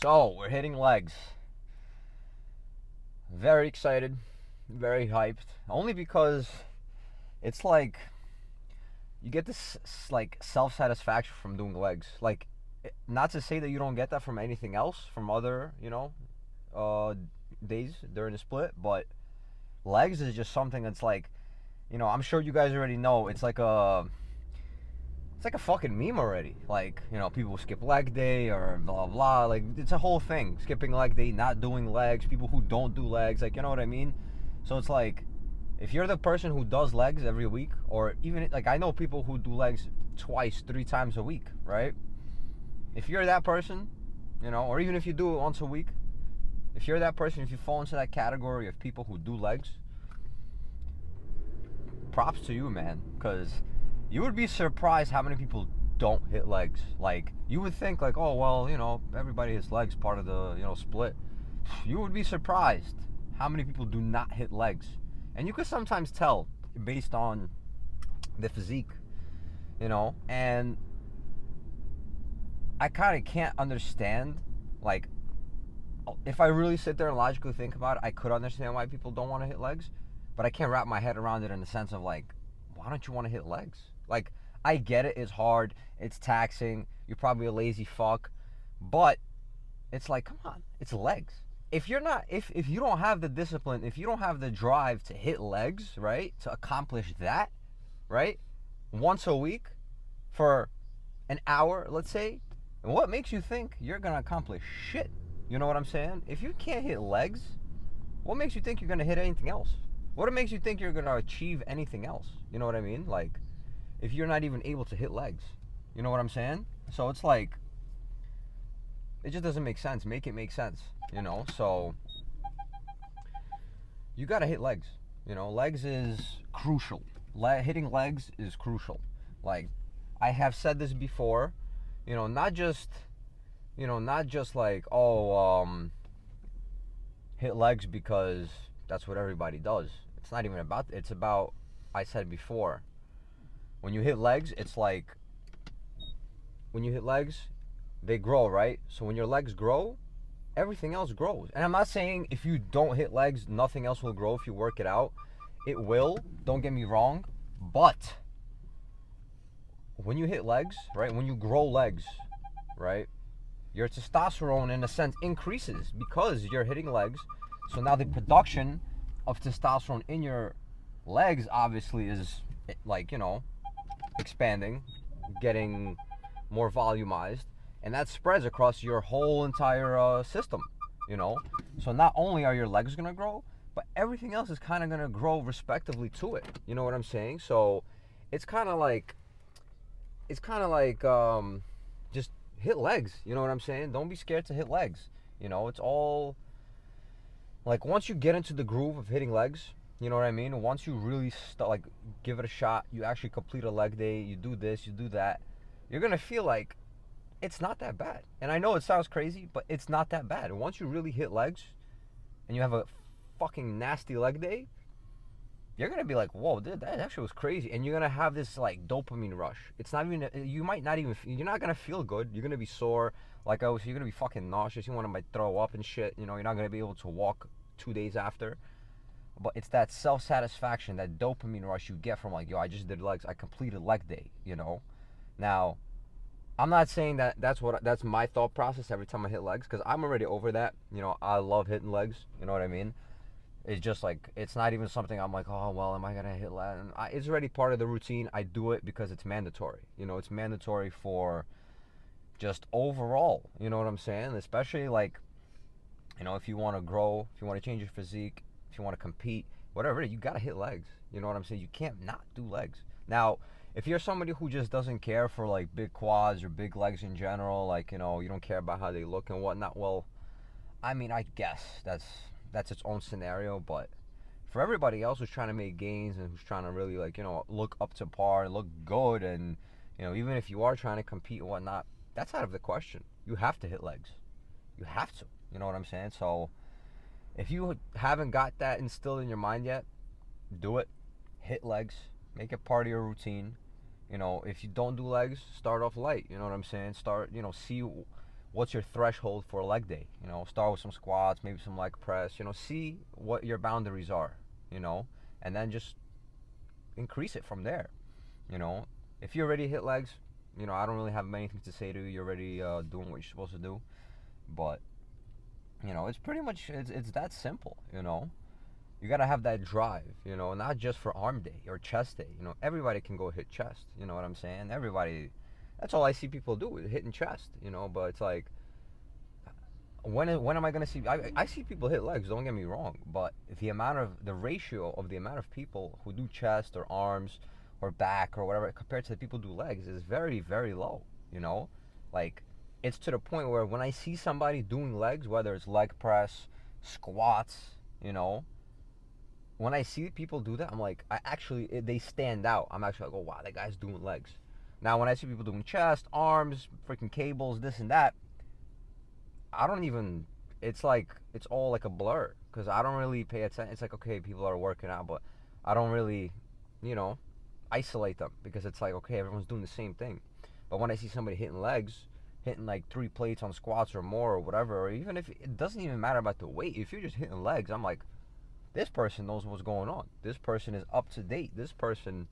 So, we're hitting legs. Very excited, very hyped. Only because it's like you get this like self-satisfaction from doing legs. Like not to say that you don't get that from anything else, from other, uh days during the split, but legs is just something that's like, I'm sure you guys already know, it's like a fucking meme already. Like, people skip leg day or blah blah. Like, it's a whole thing. Skipping leg day, not doing legs, people who don't do legs. Like, you know what I mean? So it's like, if you're the person who does legs every week, or even like I know people who do legs twice, 3 times a week, right? If you're that person, or even if you do it once a week, if you're that person, if you fall into that category of people who do legs, props to you, man, because you would be surprised how many people don't hit legs. Like, you would think like, oh well, everybody hits legs, part of the split. You would be surprised how many people do not hit legs, and you could sometimes tell based on the physique, and I kind of can't understand, like, if I really sit there and logically think about it, I could understand why people don't want to hit legs, but I can't wrap my head around it in the sense of like, why don't you want to hit legs? Like, I get it, it's hard, it's taxing, you're probably a lazy fuck, but it's like, come on, it's legs. If you're not, if you don't have the discipline, if you don't have the drive to hit legs, right, to accomplish that, right, once a week for an hour, let's say, and what makes you think you're gonna accomplish shit? You know what I'm saying? If you can't hit legs, what makes you think you're gonna hit anything else? What makes you think you're gonna achieve anything else? You know what I mean? Like, if you're not even able to hit legs, you know what I'm saying? So it's like, it just doesn't make sense. Make it make sense, So you gotta hit legs. Legs is crucial. Hitting legs is crucial. Like, I have said this before. Not just, not just like, oh, hit legs because that's what everybody does. It's not even about. It's about. I said before. When you hit legs, it's like, when you hit legs, they grow, right? So when your legs grow, everything else grows. And I'm not saying if you don't hit legs, nothing else will grow if you work it out. It will. Don't get me wrong, but when you hit legs, right? When you grow legs, right? Your testosterone, in a sense, increases because you're hitting legs. So now the production of testosterone in your legs obviously is, like, expanding, getting more volumized, and that spreads across your whole entire system. So not only are your legs gonna grow, but everything else is kind of gonna grow respectively to it. You know what I'm saying? So it's kind of like, just hit legs. You know what I'm saying? Don't be scared to hit legs. It's all like, once you get into the groove of hitting legs, you know what I mean? Once you really start, like, give it a shot, you actually complete a leg day, you do this, you do that, you're gonna feel like it's not that bad. And I know it sounds crazy, but it's not that bad. And once you really hit legs and you have a fucking nasty leg day, you're gonna be like, whoa, dude, that actually was crazy. And you're gonna have this like dopamine rush. It's not even, you might not even, you're not gonna feel good. You're gonna be sore. Like I was, you're gonna be fucking nauseous. You want to throw up and shit. You're not gonna be able to walk 2 days after. But it's that self satisfaction, that dopamine rush you get from like, yo, I just did legs. I completed leg day. Now, I'm not saying that that's my thought process every time I hit legs, because I'm already over that. I love hitting legs. You know what I mean? It's just like, it's not even something I'm like, oh well, am I gonna hit leg? It's already part of the routine. I do it because it's mandatory. It's mandatory for just overall. You know what I'm saying? Especially like, if you want to grow, if you want to change your physique, if you want to compete, whatever, you gotta hit legs. You know what I'm saying? You can't not do legs. Now, if you're somebody who just doesn't care for like big quads or big legs in general, like, you don't care about how they look and whatnot, well, I mean, I guess that's its own scenario. But for everybody else who's trying to make gains and who's trying to really, like, look up to par and look good, and even if you are trying to compete and whatnot, that's out of the question. You have to hit legs. You have to. You know what I'm saying? So if you haven't got that instilled in your mind yet, do it. Hit legs. Make it part of your routine. If you don't do legs, start off light. You know what I'm saying? See what's your threshold for a leg day. Start with some squats, maybe some leg press. See what your boundaries are. you know and then just increase it from there. you know if you already hit legs, I don't really have many things to say to you. You're already doing what you're supposed to do. But it's pretty much, it's that simple. You gotta have that drive, not just for arm day or chest day. Everybody can go hit chest. You know what I'm saying? Everybody. That's all I see people do, is hitting chest. But it's like, when am I gonna see? I see people hit legs. Don't get me wrong, but the ratio of the amount of people who do chest or arms or back or whatever compared to the people who do legs is very, very low. Like, it's to the point where when I see somebody doing legs, whether it's leg press, squats, you know, when I see people do that, I'm like, they stand out. I'm actually like, oh wow, that guy's doing legs. Now, when I see people doing chest, arms, freaking cables, this and that, I don't even. It's like, it's all like a blur, because I don't really pay attention. It's like, okay, people are working out, but I don't really, you know, isolate them, because it's like, okay, everyone's doing the same thing. But when I see somebody hitting legs, hitting like 3 plates on squats or more or whatever, or even if it doesn't even matter about the weight, if you're just hitting legs, I'm like, this person knows what's going on. This person is up to date. This person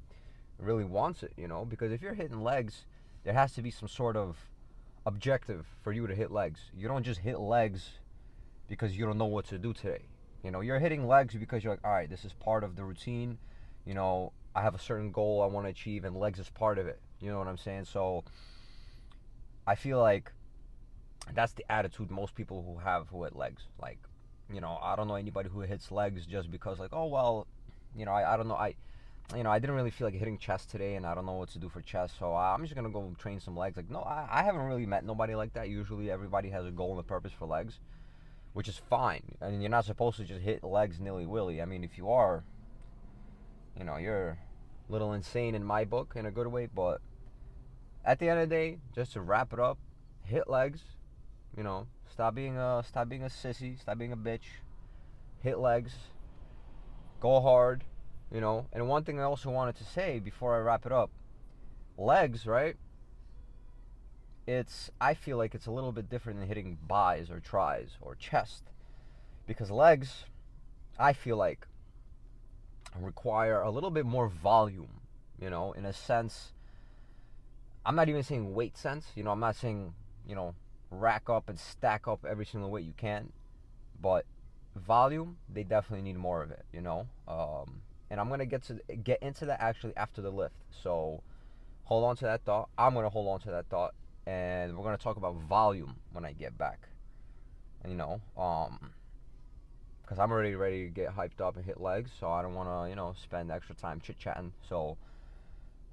really wants it, because if you're hitting legs, there has to be some sort of objective for you to hit legs. You don't just hit legs because you don't know what to do today. You're hitting legs because you're like, all right, this is part of the routine. I have a certain goal I want to achieve, and legs is part of it. You know what I'm saying? So I feel like that's the attitude most people who hit legs. Like, I don't know anybody who hits legs just because, like, oh well, I don't know, I didn't really feel like hitting chest today, and I don't know what to do for chest, so I'm just gonna go train some legs. Like, no, I haven't really met nobody like that. Usually, everybody has a goal and a purpose for legs, which is fine. I mean, you're not supposed to just hit legs nilly willy. I mean, if you are, you're a little insane in my book, in a good way. But at the end of the day, just to wrap it up, hit legs. Stop being a sissy. Stop being a bitch. Hit legs. Go hard. And one thing I also wanted to say before I wrap it up, legs, right? I feel like it's a little bit different than hitting buys or tries or chest, because legs, I feel like, require a little bit more volume. In a sense, I'm not even saying weight sense. I'm not saying, rack up and stack up every single weight you can, but volume, they definitely need more of it. And I'm gonna get into that actually after the lift. So hold on to that thought. I'm gonna hold on to that thought, and we're gonna talk about volume when I get back. Because I'm already ready to get hyped up and hit legs, so I don't want to, spend extra time chit chatting. So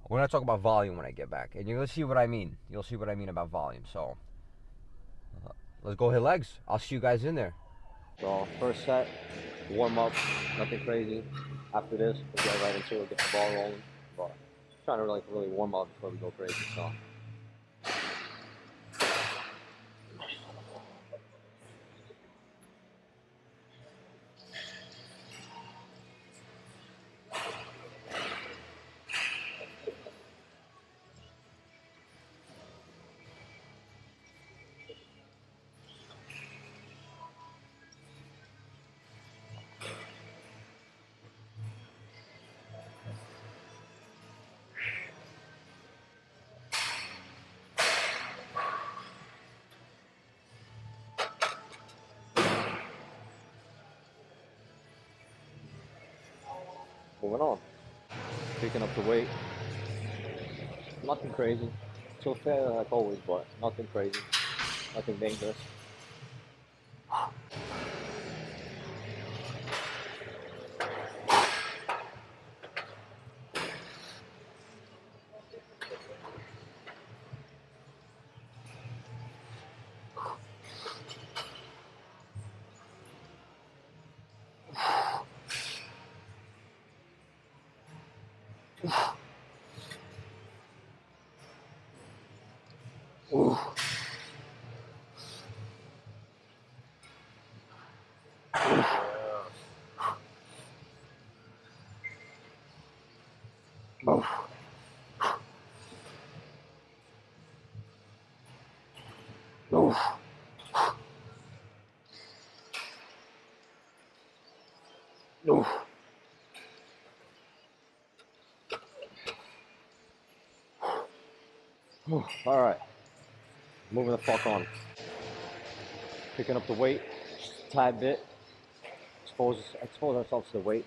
we're gonna talk about volume when I get back, and you're gonna see what I mean. You'll see what I mean about volume. So let's go hit legs. I'll see you guys in there. So first set, warm up, nothing crazy. After this, we'll get right into it, get the ball rolling. But trying to really warm up before we go crazy. So. Moving on. Picking up the weight. Nothing crazy. Still fair like always, but nothing crazy. Nothing dangerous. Ooh. Oof. All right, moving the fuck on. Picking up the weight, just a tad bit. Expose ourselves to the weight,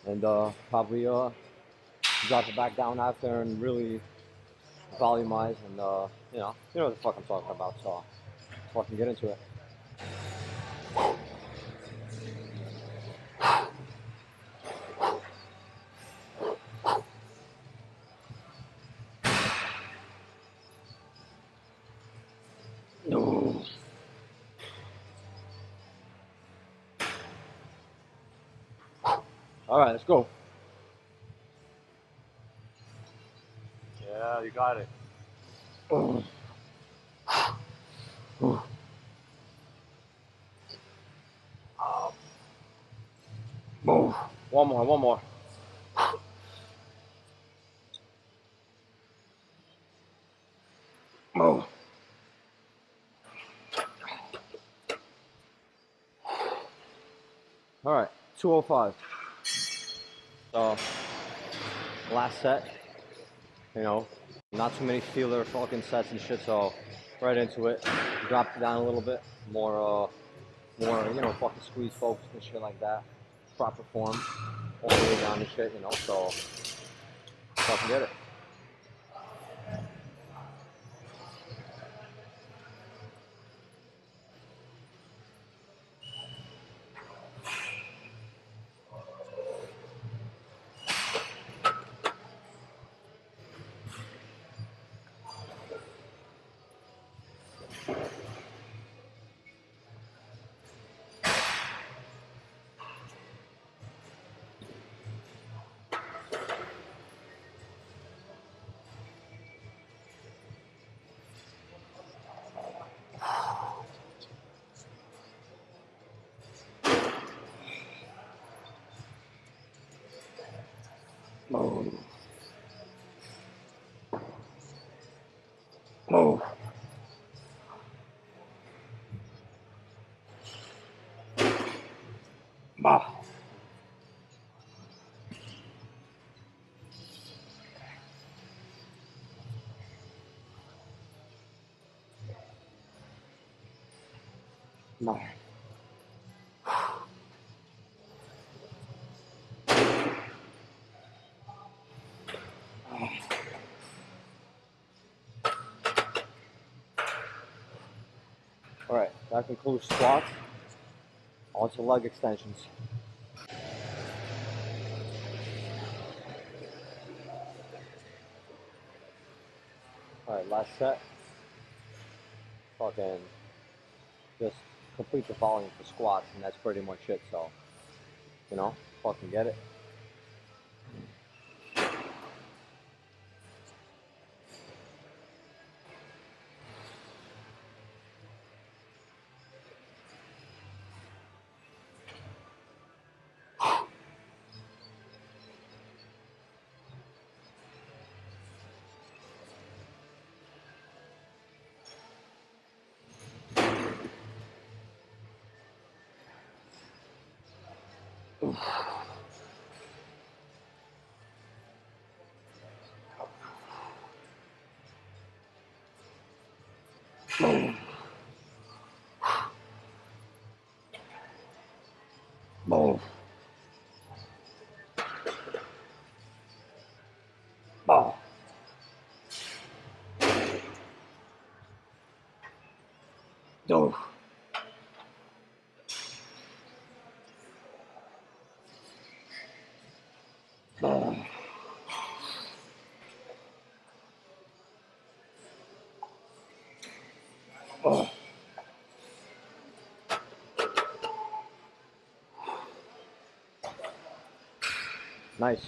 and probably drop it back down after and really volumize and you know what the fuck I'm talking about. So let's fucking get into it. No. All right, let's go. Yeah, you got it. Oh. Move. One more, one more. Move. All right, 205. So, last set, you know, not too many feeler fucking sets and shit, so right into it. Dropped it down a little bit. More, you know, fucking squeeze focus and shit like that. Proper form. All the way down and shit, you know, so fucking get it. Move. Move. Bah. Bah. All right, that concludes squats. On to leg extensions. All right, last set. Fucking just complete the volume for squats, and that's pretty much it. So, you know, fucking get it. Move. Move. Move. Move. Move. Move. Nice.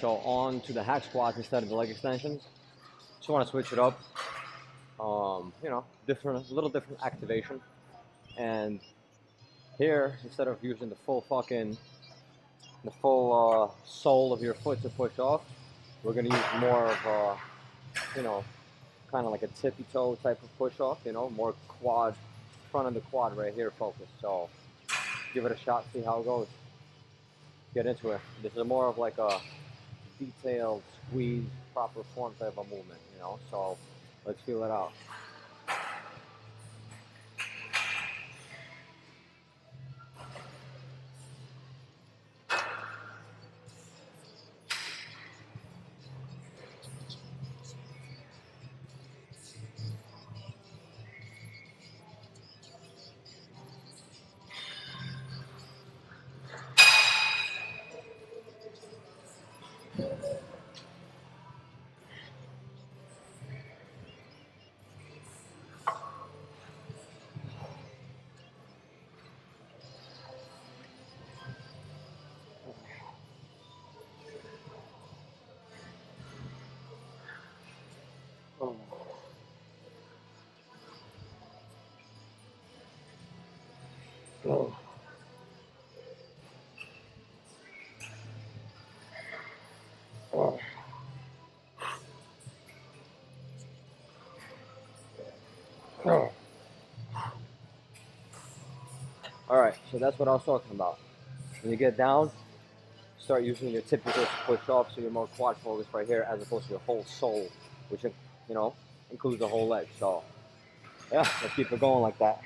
So on to the hack squats instead of the leg extensions. Just want to switch it up. You know, different, a little different activation. And here, instead of using the full sole of your foot to push off, we're gonna use more of you know, kind of like a tippy toe type of push off. You know, more quad, front of the quad right here focus. So give it a shot, see how it goes. get into it. This is more of like a detailed squeeze, proper form type of movement, you know. So let's feel it out. Oh. Oh. Oh. Oh. All right, so that's what I was talking about. When you get down, start using your typical push off, so you're more quad focused right here, as opposed to your whole sole, which you know includes the whole leg. So yeah, let's keep it going like that.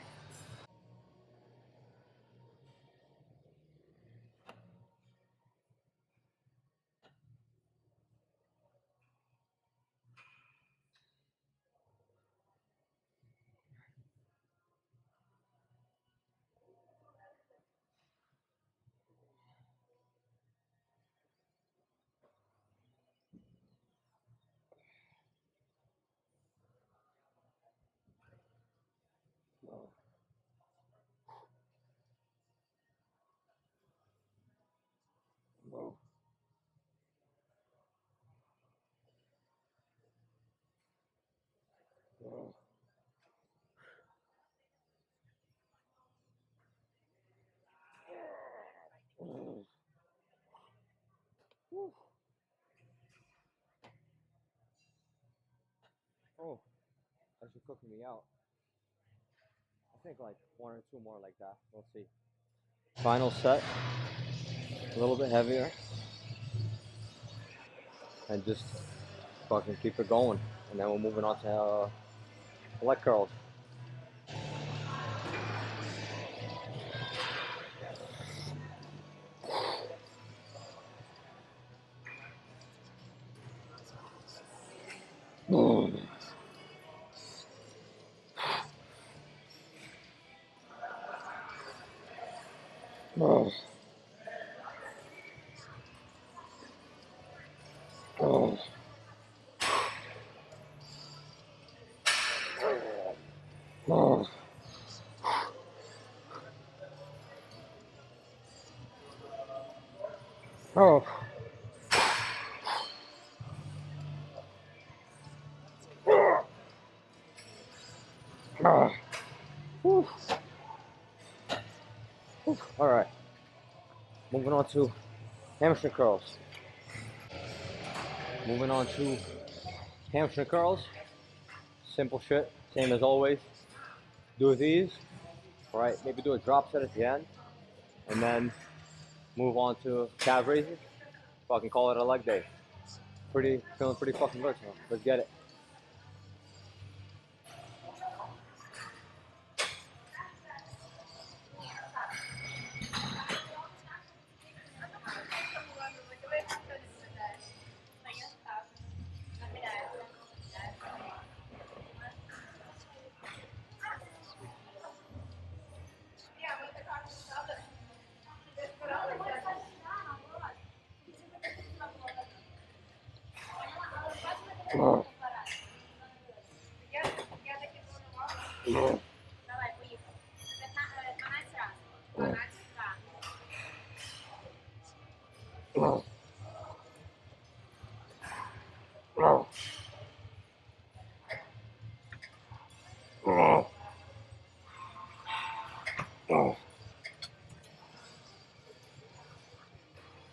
Oh, that's just cooking me out. I think like one or two more like that. We'll see. Final set, a little bit heavier, and just fucking keep it going. And then we're moving on to leg curls. Oh, oh, oh, oh, oh. Whew. All right, moving on to hamstring curls. Moving on to hamstring curls. Simple shit, same as always. Do these, right? Maybe do a drop set at the end, and then move on to calf raises. Fucking call it a leg day. Feeling pretty fucking versatile. Let's get it. Oh, oh, oh, oh, oh, oh.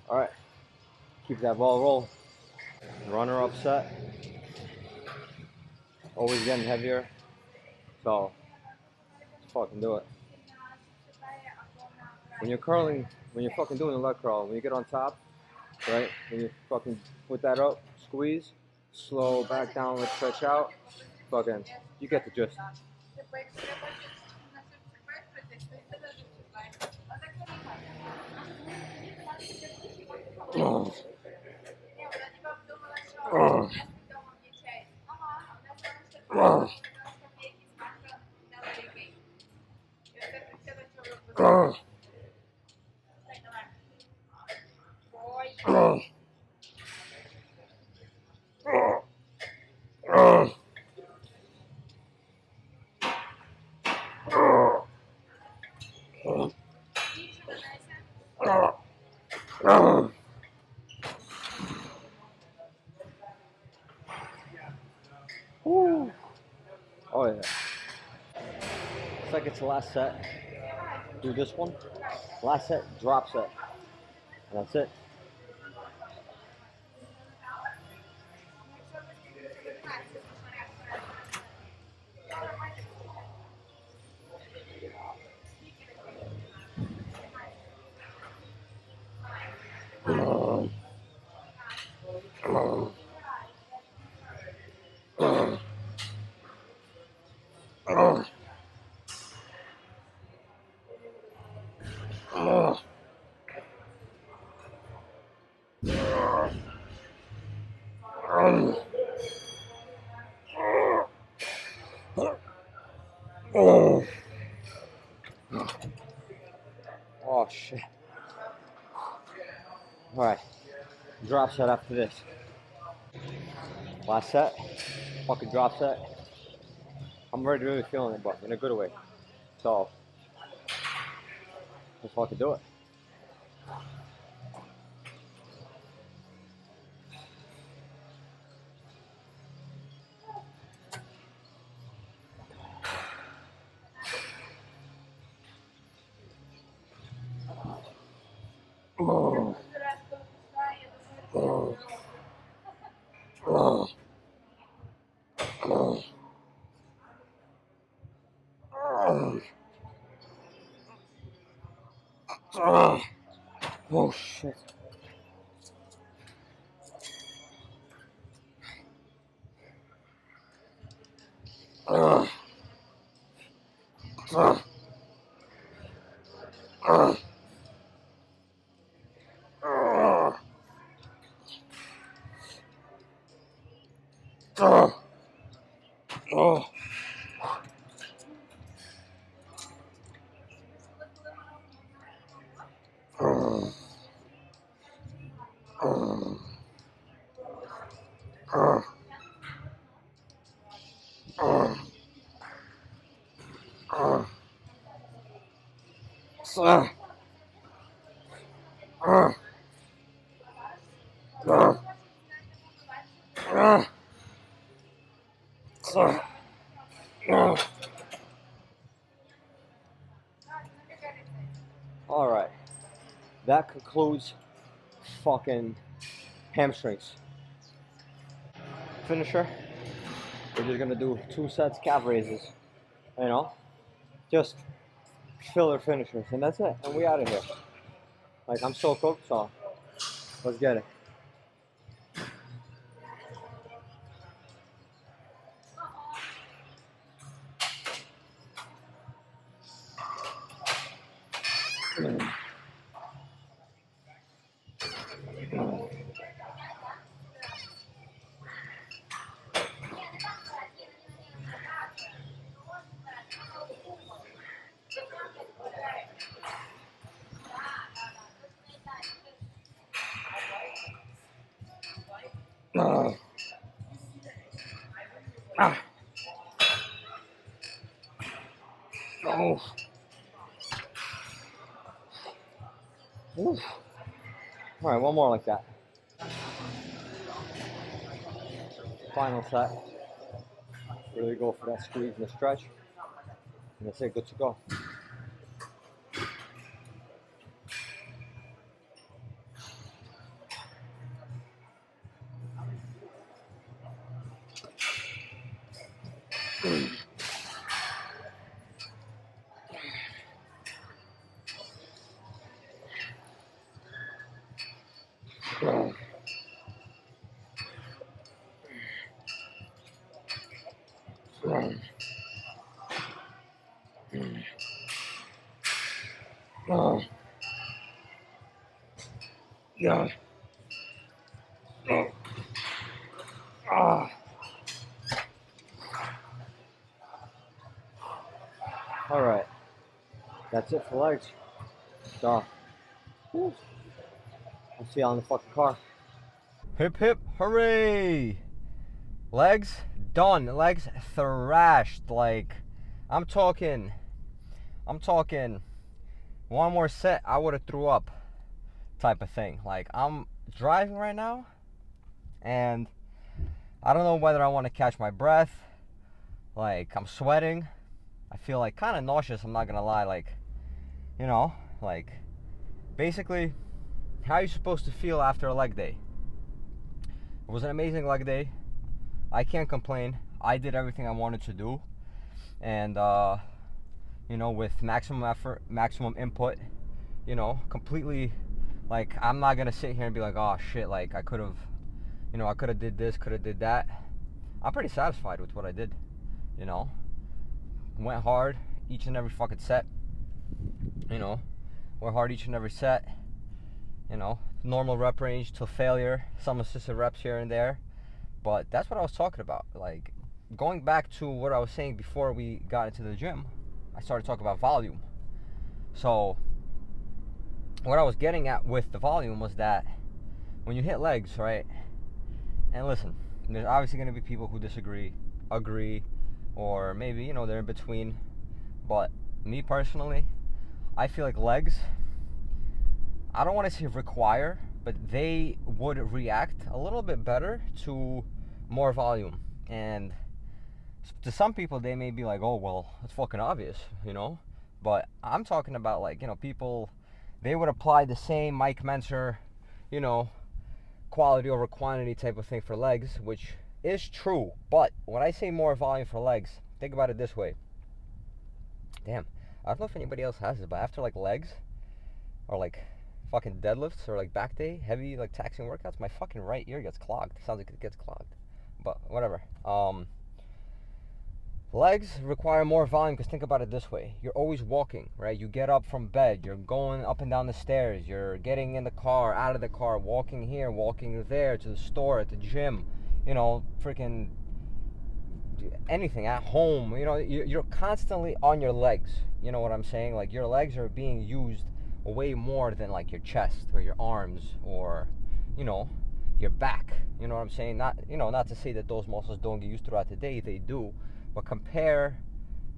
All right, keep that ball rolling. Runner up set, always getting heavier. So let's fucking do it. when you're curling, when you're fucking doing a leg curl, when you get on top, right? When you fucking put that up, squeeze, slow back down, let's stretch out. Fucking, you get the gist. Woo. Oh yeah. It's like it's the last set. Do this one. Last set, drop set. And that's it. Oh shit. Alright. Drop set after this. Last set. Fucking drop set. I'm already really feeling it, but in a good way. So, let's fucking do it. Oh shit. Alright. That concludes fucking hamstrings. Finisher. We're just gonna do 2 sets calf raises. You know? Just filler finishers. And that's it. And we out of here. Like, I'm so cooked, so let's get it. Oh. Oof. All right, one more like that. Final set. Really go for that squeeze and the stretch. And that's it, good to go. Yeah. All right, that's it for legs. So, I'll see you on the fucking car. Hip hip hooray! Legs done. Legs thrashed. Like, I'm talking. I'm talking. One more set, I would have threw up. Type of thing. Like, I'm driving right now, and I don't know whether I want to catch my breath. Like, I'm sweating. I feel like kind of nauseous. I'm not gonna lie. Like, you know, like, basically, how are you supposed to feel after a leg day? It was an amazing leg day. I can't complain. I did everything I wanted to do, and with maximum effort, maximum input, completely. Like, I'm not gonna sit here and be like, oh shit, like I could have, I could have did this, could have did that. I'm pretty satisfied with what I did. You know, went hard each and every fucking set. You know, went hard each and every set. Normal rep range till failure. Some assisted reps here and there. But that's what I was talking about. Like, going back to what I was saying before we got into the gym, I started talking about volume. So, what I was getting at with the volume was that when you hit legs, right? And listen, there's obviously going to be people who disagree, agree, or maybe, they're in between. But me personally, I feel like legs, I don't want to say require, but they would react a little bit better to more volume. And to some people, they may be like, oh, well, it's fucking obvious, But I'm talking about, like, people, they would apply the same Mike Menser, quality over quantity type of thing for legs, which is true. But when I say more volume for legs, think about it this way. Damn, I don't know if anybody else has it, but after, like, legs, or, like, fucking deadlifts, or, like, back day, heavy, like, taxing workouts, my fucking right ear gets clogged. It sounds like it gets clogged. But, whatever. Legs require more volume because think about it this way. You're always walking, right? You get up from bed, you're going up and down the stairs, you're getting in the car, out of the car, walking here, walking there, to the store, at the gym, freaking anything, at home. You're constantly on your legs. You know what I'm saying? Like, your legs are being used way more than, like, your chest or your arms or, your back. You know what I'm saying? Not to say that those muscles don't get used throughout the day, they do. But compare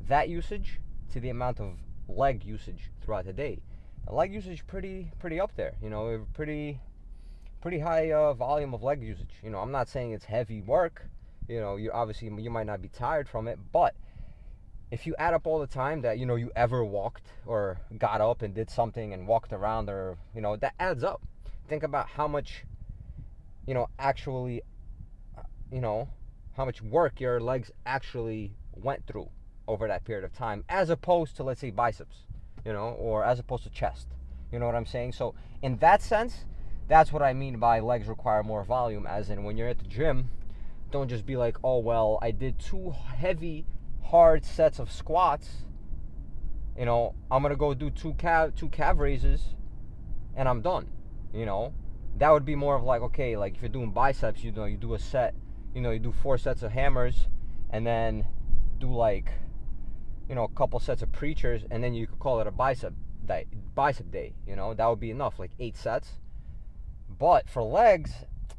that usage to the amount of leg usage throughout the day. The leg usage pretty up there. Pretty high volume of leg usage. I'm not saying it's heavy work. You obviously you might not be tired from it, but if you add up all the time that you ever walked or got up and did something and walked around, or that adds up. Think about how much actually how much work your legs actually went through over that period of time, as opposed to, let's say, biceps, or as opposed to chest. You know what I'm saying? So in that sense, that's what I mean by legs require more volume, as in when you're at the gym, don't just be like, oh, well, I did 2 heavy, hard sets of squats. I'm going to go do 2 calf raises and I'm done. That would be more of like, okay, like if you're doing biceps, you do a set, you do 4 sets of hammers and then do like, a couple sets of preachers, and then you could call it a bicep day. That would be enough, like 8 sets. But for legs,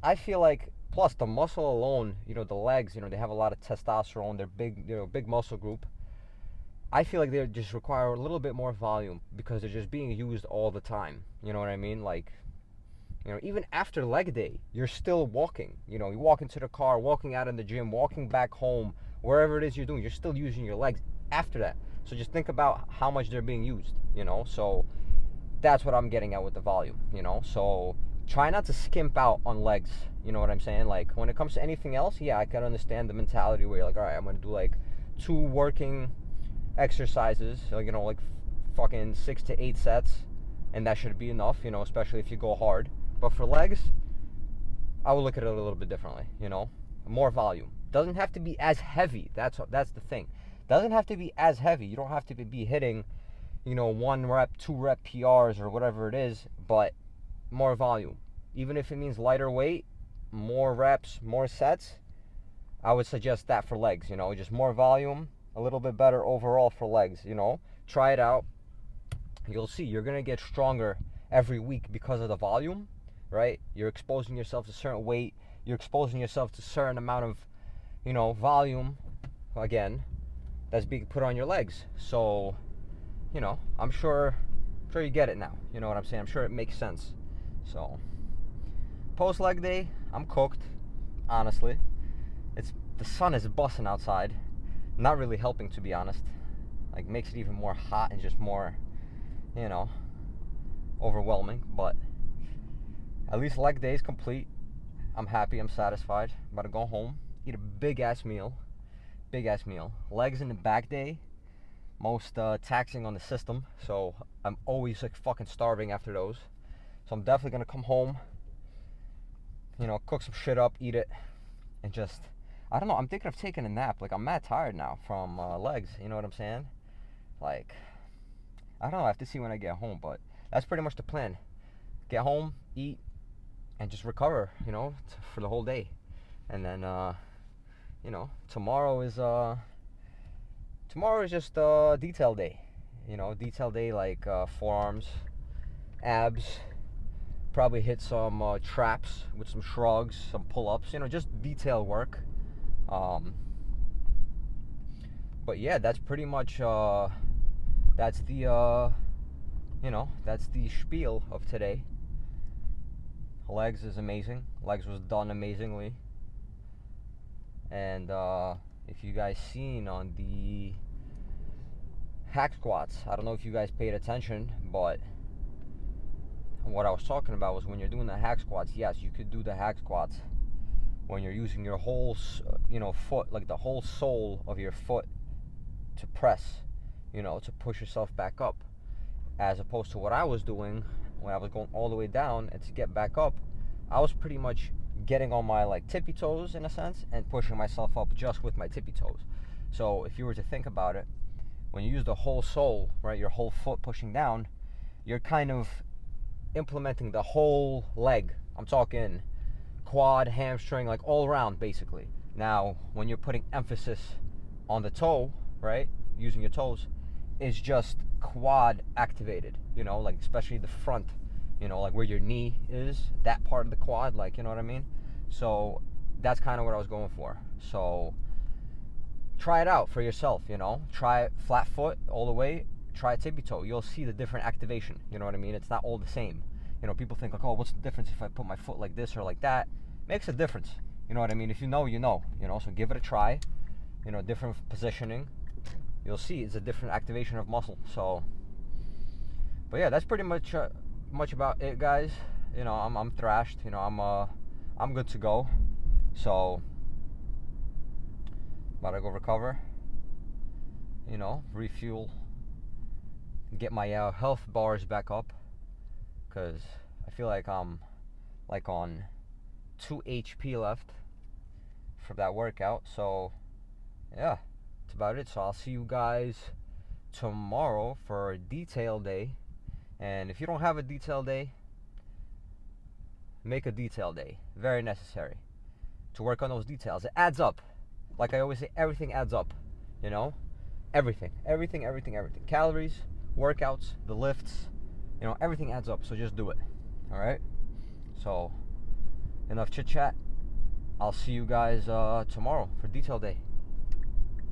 I feel like, plus the muscle alone, the legs, they have a lot of testosterone. They're big, big muscle group. I feel like they just require a little bit more volume because they're just being used all the time. You know what I mean? Like, even after leg day, you're still walking. You walk into the car, walking out in the gym, walking back home, wherever it is you're doing, you're still using your legs after that. So just think about how much they're being used, So that's what I'm getting at with the volume, So try not to skimp out on legs, you know what I'm saying? Like, when it comes to anything else, yeah, I can understand the mentality where you're like, all right, I'm going to do like 2 working exercises, like fucking 6 to 8 sets, and that should be enough, especially if you go hard. But for legs, I would look at it a little bit differently, you know? More volume. Doesn't have to be as heavy. That's the thing. Doesn't have to be as heavy. You don't have to be hitting, 1 rep, 2 rep PRs or whatever it is, but more volume. Even if it means lighter weight, more reps, more sets, I would suggest that for legs, just more volume, a little bit better overall for legs, Try it out. You'll see you're going to get stronger every week because of the volume, right? You're exposing yourself to certain weight, you're exposing yourself to certain amount of, volume, again, that's being put on your legs. So, I'm sure you get it now. You know what I'm saying? I'm sure it makes sense. So, post leg day, I'm cooked, honestly. The sun is busting outside, not really helping, to be honest. Like, makes it even more hot and just more, overwhelming. But at least leg day is complete. I'm happy, I'm satisfied. I'm about to go home, eat a big ass meal. Legs in the back day, most taxing on the system, so I'm always like fucking starving after those. So I'm definitely gonna come home, cook some shit up, eat it, and just, I don't know, I'm thinking of taking a nap. Like, I'm mad tired now from legs, you know what I'm saying? Like, I don't know, I have to see when I get home, but that's pretty much the plan. Get home, eat, and just recover, for the whole day. And then, tomorrow is just detail day. Detail day, like forearms, abs, probably hit some traps with some shrugs, some pull-ups, just detail work. But yeah, that's pretty much that's the that's the spiel of today. Legs is amazing. Legs was done amazingly. And if you guys seen on the hack squats, I don't know if you guys paid attention, but what I was talking about was when you're doing the hack squats, yes, you could do the hack squats when you're using your whole foot, like the whole sole of your foot, to press, to push yourself back up, as opposed to what I was doing when I was going all the way down, and to get back up, I was pretty much getting on my like tippy toes in a sense and pushing myself up just with my tippy toes. So if you were to think about it, when you use the whole sole, right, your whole foot pushing down, you're kind of implementing the whole leg. I'm talking quad, hamstring, like all around basically. Now, when you're putting emphasis on the toe, right, using your toes, is just quad activated, like especially the front, like where your knee is, that part of the quad, like, you know what I mean? So that's kind of what I was going for. So try it out for yourself, try it flat foot all the way, try tippy toe. You'll see the different activation, you know what I mean? It's not all the same. People think like, oh, what's the difference if I put my foot like this or like that? Makes a difference, you know what I mean? If you know, so give it a try, different positioning. You'll see it's a different activation of muscle. So, but yeah, that's pretty much about it, guys. I'm thrashed. I'm good to go. So, about to go recover. Refuel, get my health bars back up, because I feel like I'm like on 2 HP left for that workout. So, yeah. That's about it. So I'll see you guys tomorrow for detail day. And if you don't have a detail day, make a detail day. Very necessary to work on those details. It adds up. Like I always say, everything adds up. Everything. Calories, workouts, the lifts, everything adds up. So just do it. All right. So enough chit chat. I'll see you guys tomorrow for detail day.